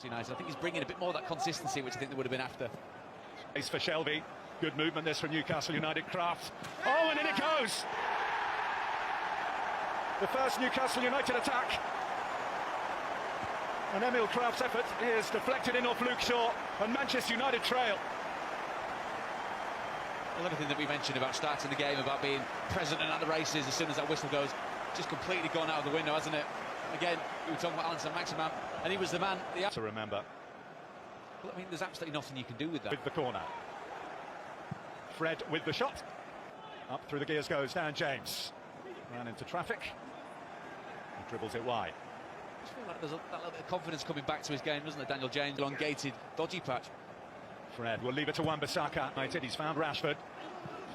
United. I think he's bringing a bit more of that consistency, which I think they would have been after. Ace for Shelvey. Good movement this from Newcastle United. Krafth. Oh, and in it goes! The first Newcastle United attack. And Emil Krafth's effort is deflected in off Luke Shaw, and Manchester United trail. Well, everything that we mentioned about starting the game, about being present and at the races as soon as that whistle goes, just completely gone out of the window, hasn't it? Again, we were talking about Alan Saint-Maximin, and he was the man. To remember. Well, I mean, there's absolutely nothing you can do with that. With the corner. Fred with the shot. Up through the gears goes Dan James. Ran into traffic. And dribbles it wide. I just feel like there's that little bit of confidence coming back to his game, doesn't it? Daniel James, elongated, dodgy patch. Fred will leave it to Wan-Bissaka. He's found Rashford.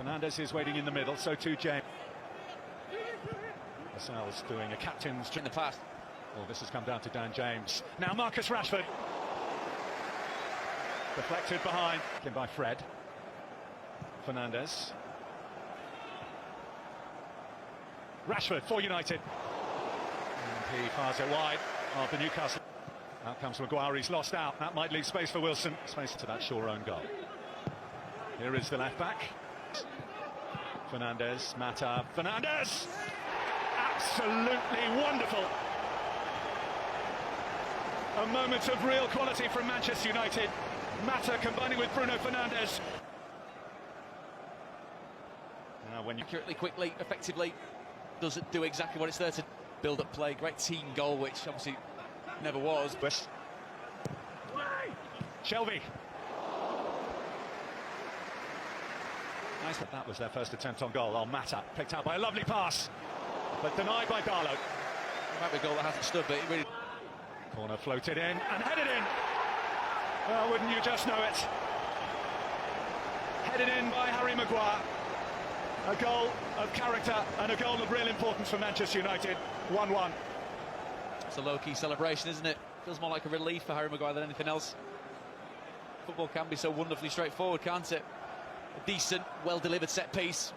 Fernandes is waiting in the middle, so too James. Lascelles doing a captain's in the past. Well, this has come down to Dan James. Now Marcus Rashford. Deflected behind. By Fred. Fernandes. Rashford for United. And he fires it wide after Newcastle. Out comes Maguire, he's lost out. That might leave space for Wilson. Space to that Shaw own goal. Here is the left back. Fernandes, Mata, Fernandes! Absolutely wonderful. A moment of real quality from Manchester United. Mata combining with Bruno Fernandes. Now when you accurately, quickly, effectively, doesn't do exactly what it's there to build up play. Great team goal, which obviously never was. Shelvey. Nice. That was their first attempt on goal. Oh, Mata picked out by a lovely pass, but denied by Darlow. It might be a goal that hasn't stood, but it really... Corner floated in and headed in. Oh, wouldn't you just know it? Headed in by Harry Maguire. A goal of character and a goal of real importance for Manchester United. 1-1. It's a low-key celebration, isn't it? Feels more like a relief for Harry Maguire than anything else. Football can be so wonderfully straightforward, can't it? A decent, well-delivered set-piece.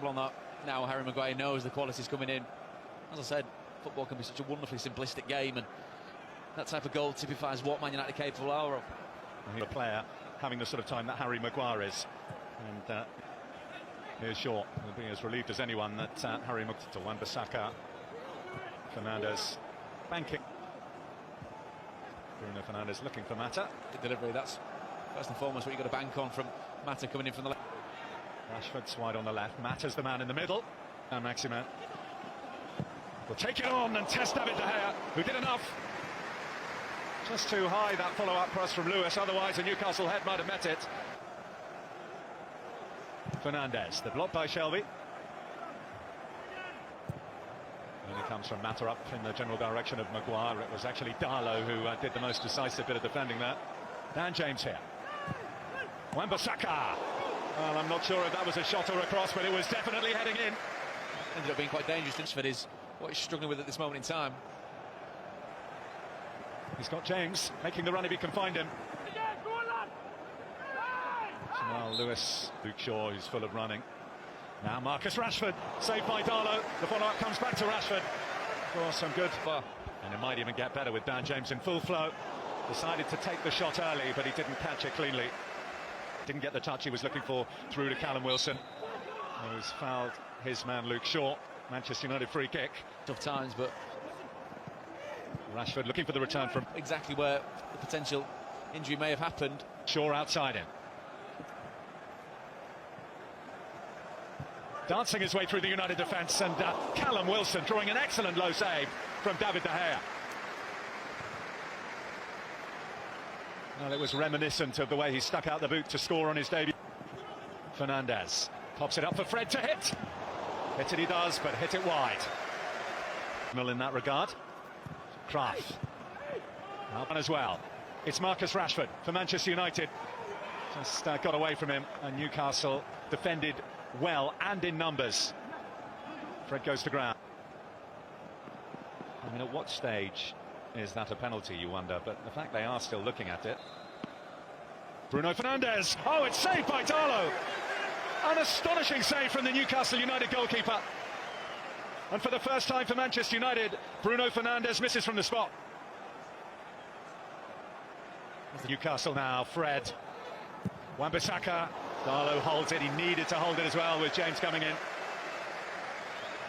Well, on that, now Harry Maguire knows the quality's coming in. As I said, football can be such a wonderfully simplistic game, and that type of goal typifies what Man United are capable of. A player having the sort of time that Harry Maguire is. And here's Shaw. He'll be as relieved as anyone that Harry Maguire to Wan-Bissaka. Fernandes banking. Bruno Fernandes looking for Mata. The delivery, that's first and foremost what you've got to bank on from Mata coming in from the left. Rashford's wide on the left. Mata's the man in the middle. And Maximin will take it on and test David De Gea, who did enough. Just too high, that follow-up cross from Lewis. Otherwise, a Newcastle head might have met it. Fernandes, the block by Shelvey. And it comes from Mata up in the general direction of Maguire. It was actually Darlow who did the most decisive bit of defending there. Dan James here. Wan-Bissaka. Well, I'm not sure if that was a shot or a cross, but it was definitely heading in. Ended up being quite dangerous. Dintchford is what he's struggling with at this moment in time. He's got James making the run if he can find him. Jamal Lewis, Luke Shaw, who's full of running. Now Marcus Rashford, saved by Darlow. The follow-up comes back to Rashford. For some good. And it might even get better with Dan James in full flow. Decided to take the shot early, but he didn't catch it cleanly. Didn't get the touch he was looking for through to Callum Wilson, who's fouled his man Luke Shaw. Manchester United free kick. Tough times, but Rashford looking for the return from exactly where the potential injury may have happened. Shaw outside him. Dancing his way through the United defence, and Callum Wilson drawing an excellent low save from David De Gea. Well, it was reminiscent of the way he stuck out the boot to score on his debut. Fernandes pops it up for Fred to hit. Hit it he does, but hit it wide. In that regard. Krafth. Up as well. It's Marcus Rashford for Manchester United. Just got away from him, and Newcastle defended well and in numbers. Fred goes to ground. I mean, at what stage is that a penalty, you wonder? But the fact they are still looking at it. Bruno Fernandes. Oh, it's saved by Darlow. An astonishing save from the Newcastle United goalkeeper. And for the first time for Manchester United, Bruno Fernandes misses from the spot. Newcastle now, Fred. Wan-Bissaka. Darlow holds it, he needed to hold it as well with James coming in.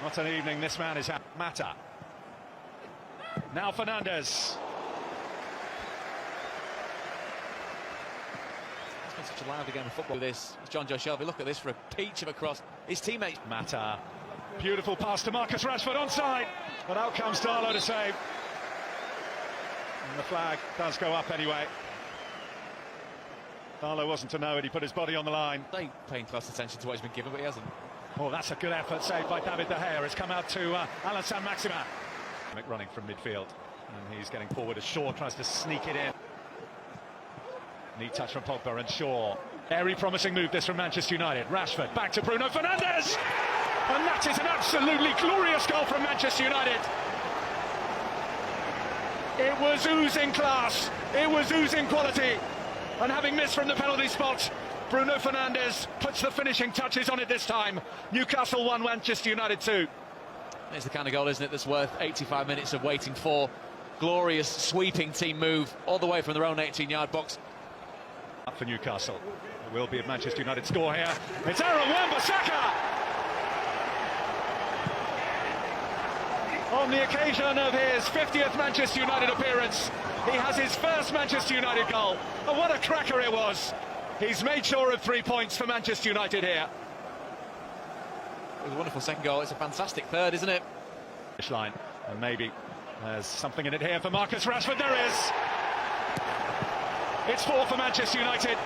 What an evening this man is having. Mata. Now Fernandes. It's been such a lively game of football. This is John Joe Shelby. Look at this for a peach of a cross. His teammates. Mata. Beautiful pass to Marcus Rashford, onside. But out comes Darlow to save. And the flag does go up anyway. Darlow wasn't to know it, he put his body on the line. They paying close attention to what he's been given, but he hasn't. Oh, that's a good effort saved by David De Gea. It's come out to Alan Saint-Maximin. Running from midfield, and he's getting forward as Shaw tries to sneak it in. Neat touch from Pogba and Shaw. Very promising move this from Manchester United. Rashford back to Bruno Fernandes, and that is an absolutely glorious goal from Manchester United. It was oozing class, it was oozing quality, and having missed from the penalty spot, Bruno Fernandes puts the finishing touches on it this time. Newcastle 1, Manchester United 2. It's the kind of goal, isn't it, that's worth 85 minutes of waiting for. Glorious sweeping team move all the way from their own 18-yard box. Up for Newcastle. It will be a Manchester United score here. It's Aaron Wan-Bissaka! On the occasion of his 50th Manchester United appearance, he has his first Manchester United goal. And what a cracker it was! He's made sure of 3 points for Manchester United here. It was a wonderful second goal. It's a fantastic third, isn't it? Line, and maybe there's something in it here for Marcus Rashford. There is. It's 4 for Manchester United.